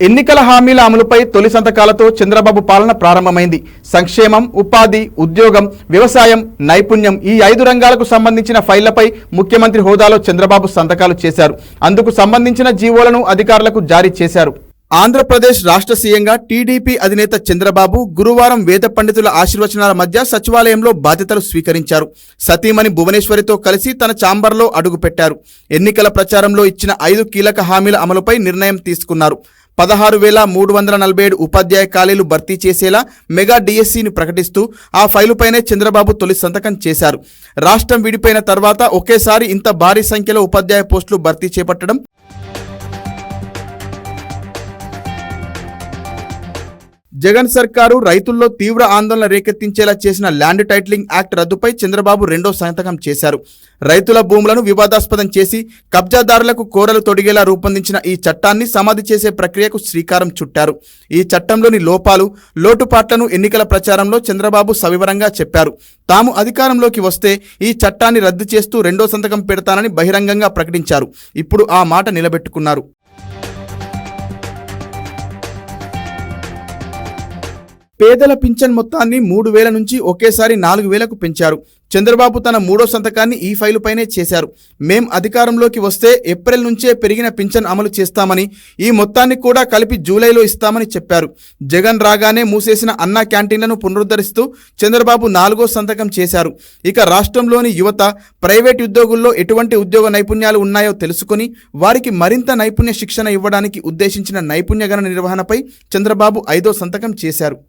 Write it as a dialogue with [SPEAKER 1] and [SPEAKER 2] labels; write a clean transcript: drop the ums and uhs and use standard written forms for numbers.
[SPEAKER 1] ఎన్నికల హామీల అమలుపై తొలి సంతకాలతో చంద్రబాబు పాలన ప్రారంభమైంది. సంక్షేమం, ఉపాధి, ఉద్యోగం, వ్యవసాయం, నైపుణ్యం ఈ 5 రంగాలకు సంబంధించిన ఫైళ్లపై ముఖ్యమంత్రి హోదాలో చంద్రబాబు సంతకాలు చేశారు. అందుకు సంబంధించిన జీవోలను అధికారులకు జారీ చేశారు. ఆంధ్రప్రదేశ్ రాష్ట్ర సీఎంగా టీడీపీ అధినేత చంద్రబాబు గురువారం వేద పండితుల ఆశీర్వచనాల మధ్య సచివాలయంలో బాధ్యతలు స్వీకరించారు. సతీమణి భువనేశ్వరితో కలిసి తన ఛాంబర్లో అడుగుపెట్టారు. ఎన్నికల ప్రచారంలో ఇచ్చిన 5 కీలక హామీల అమలుపై నిర్ణయం తీసుకున్నారు. 16,347 ఉపాధ్యాయ ఖాళీలు భర్తీ చేసేలా మెగా డిఎస్సిని ప్రకటిస్తూ ఆ ఫైలుపైనే చంద్రబాబు తొలి సంతకం చేశారు. రాష్ట్రం విడిపోయిన తర్వాత ఒకేసారి ఇంత భారీ సంఖ్యలో ఉపాధ్యాయ పోస్టులు భర్తీ చేపట్టడం జగన్ సర్కారు రైతుల్లో తీవ్ర ఆందోళన రేకెత్తించేలా చేసిన ల్యాండ్ టైటిలింగ్ యాక్ట్ రద్దుపై చంద్రబాబు రెండో సంతకం చేశారు. రైతుల భూములను వివాదాస్పదం చేసి కబ్జాదారులకు కోరలు తొడిగేలా రూపొందించిన ఈ చట్టాన్ని సమాధి చేసే ప్రక్రియకు శ్రీకారం చుట్టారు. ఈ చట్టంలోని లోపాలు, లోటుపాట్లను ఎన్నికల ప్రచారంలో చంద్రబాబు సవివరంగా చెప్పారు. తాము అధికారంలోకి వస్తే ఈ చట్టాన్ని రద్దు చేస్తూ రెండో సంతకం పెడతానని బహిరంగంగా ప్రకటించారు. ఇప్పుడు ఆ మాట నిలబెట్టుకున్నారు. పేదల పింఛన్ మొత్తాన్ని 3,000 నుంచి ఒకేసారి 4,000కు పెంచారు. చంద్రబాబు తన మూడో సంతకాన్ని ఈ ఫైలుపైనే చేశారు. మేం అధికారంలోకి వస్తే ఏప్రిల్ నుంచే పెరిగిన పింఛన్ అమలు చేస్తామని, ఈ మొత్తాన్ని కూడా కలిపి జూలైలో ఇస్తామని చెప్పారు. జగన్ రాగానే మూసేసిన అన్నా క్యాంటీన్లను పునరుద్ధరిస్తూ చంద్రబాబు 4వ సంతకం చేశారు. ఇక రాష్ట్రంలోని యువత, ప్రైవేట్ ఉద్యోగుల్లో ఎటువంటి ఉద్యోగ నైపుణ్యాలు ఉన్నాయో తెలుసుకుని వారికి మరింత నైపుణ్య శిక్షణ ఇవ్వడానికి ఉద్దేశించిన నైపుణ్య గణన నిర్వహణపై చంద్రబాబు 5వ సంతకం చేశారు.